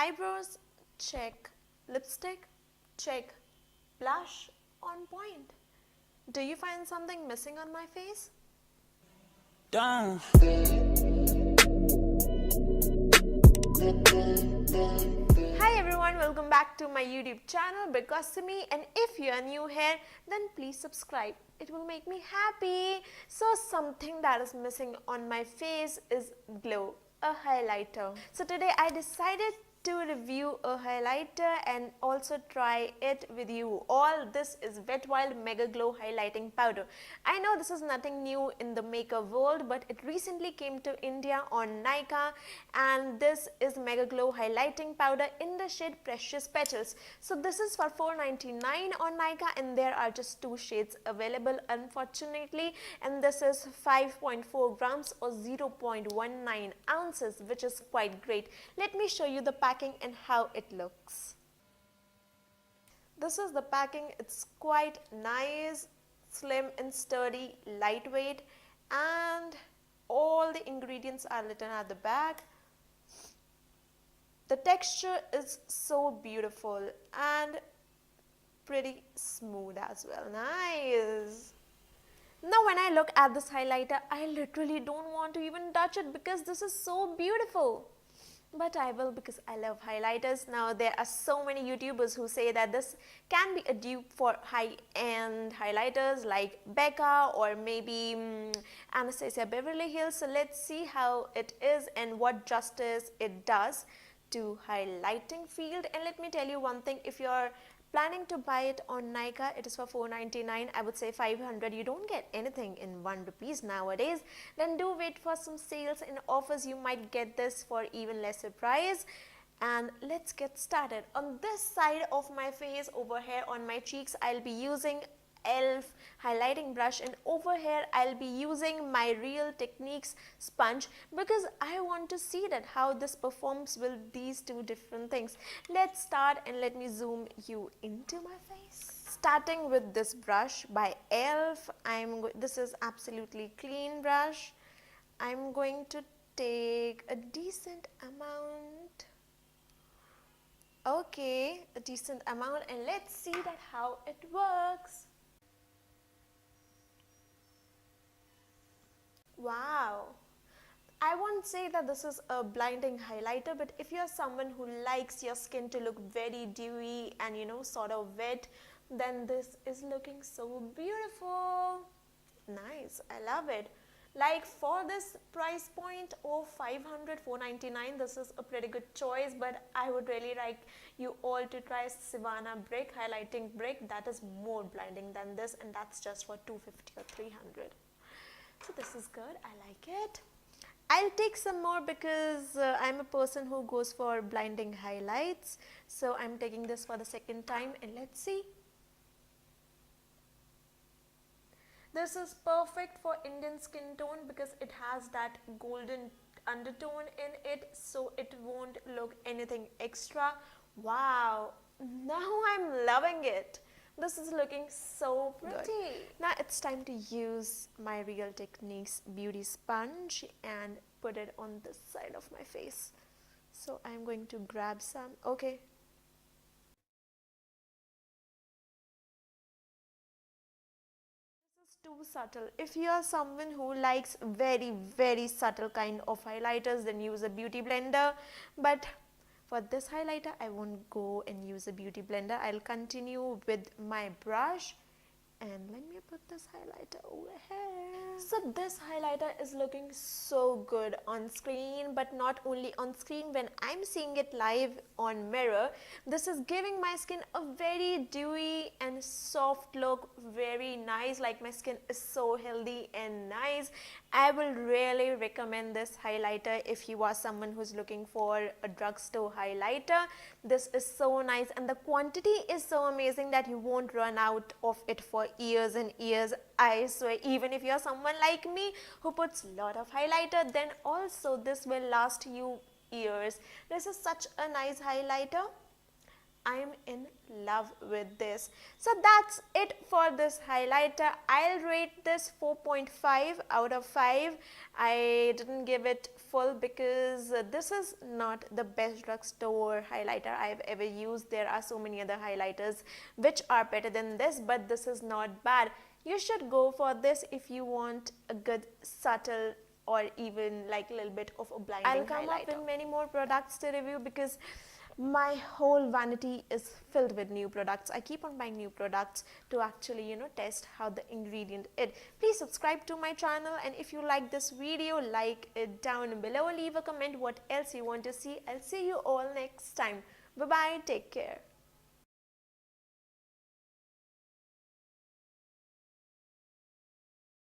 Eyebrows, check. Lipstick, check. Blush, on point. Do you find something missing on my face? Done. Hi everyone, welcome back to my YouTube channel bcosmi, and if you are new here then please subscribe. It will make me happy. So something that is missing on my face is glow, a highlighter. So today I decided to review a highlighter and also try it with you all. This is Wet Wild Mega Glow Highlighting Powder. I know this is nothing new in the makeup world, but it recently came to India on Nykaa, and this is Mega Glow Highlighting Powder in the shade Precious Petals. So this is for $4.99 on Nykaa, and there are just two shades available unfortunately, and this is 5.4 grams or 0.19 ounces, which is quite great. Let me show you the packing and how it looks. This is the packing. It's quite nice, slim and sturdy, lightweight, and all the ingredients are written at the back. The texture is so beautiful and pretty smooth as well. Nice. Now when I look at this highlighter, I literally don't want to even touch it because this is so beautiful. But I will, because I love highlighters. Now there are so many YouTubers who say that this can be a dupe for high-end highlighters like Becca or maybe Anastasia Beverly Hills. So let's see how it is and what justice it does to highlighting field. And let me tell you one thing, if you're planning to buy it on Nykaa, it is for $4.99. I would say $500. You don't get anything in ₹1 nowadays. Then do wait for some sales and offers. You might get this for even lesser price. And let's get started. On this side of my face, over here on my cheeks, I'll be using e.l.f. highlighting brush, and over here I'll be using my Real Techniques sponge because I want to see that how this performs with these two different things. Let's start, and let me zoom you into my face. Starting with this brush by e.l.f. This is absolutely clean brush. I'm going to take a decent amount. Okay, a decent amount, and let's see that how it works. Wow, I won't say that this is a blinding highlighter, but if you're someone who likes your skin to look very dewy and sort of wet, then this is looking so beautiful. Nice, I love it. Like for this price point of $499, this is a pretty good choice, but I would really like you all to try Savannah Brick highlighting brick. That is more blinding than this, and that's just for $250 or $300. So this is good, I like it. I'll take some more because I'm a person who goes for blinding highlights. So I'm taking this for the second time, and let's see. This is perfect for Indian skin tone because it has that golden undertone in it, so it won't look anything extra. Wow, now I'm loving it. This is looking so pretty. Good. Now it's time to use my Real Techniques beauty sponge and put it on this side of my face. So I'm going to grab some. Okay. This is too subtle. If you are someone who likes very subtle kind of highlighters, then use a beauty blender. But for this highlighter, I won't go and use a beauty blender. I'll continue with my brush, and let me put this highlighter over here. So this highlighter is looking so good on screen, but not only on screen, when I'm seeing it live on mirror, this is giving my skin a very dewy and soft look, very nice. Like my skin is so healthy and nice. I will really recommend this highlighter if you are someone who's looking for a drugstore highlighter. This is so nice, and the quantity is so amazing that you won't run out of it for years and years. I swear, even if you're someone like me who puts a lot of highlighter, then also this will last you years. This is such a nice highlighter. I'm in love with this. So that's it for this highlighter. I'll rate this 4.5 out of 5. I didn't give it full because this is not the best drugstore highlighter I've ever used. There are so many other highlighters which are better than this, but this is not bad. You should go for this if you want a good subtle or even like a little bit of a blinding highlighter. I'll come up with many more products to review because my whole vanity is filled with new products. I keep on buying new products to actually test how the ingredient is. Please subscribe to my channel, and if you like this video, like it down below, leave a comment what else you want to see. I'll see you all next time. Bye bye, take care.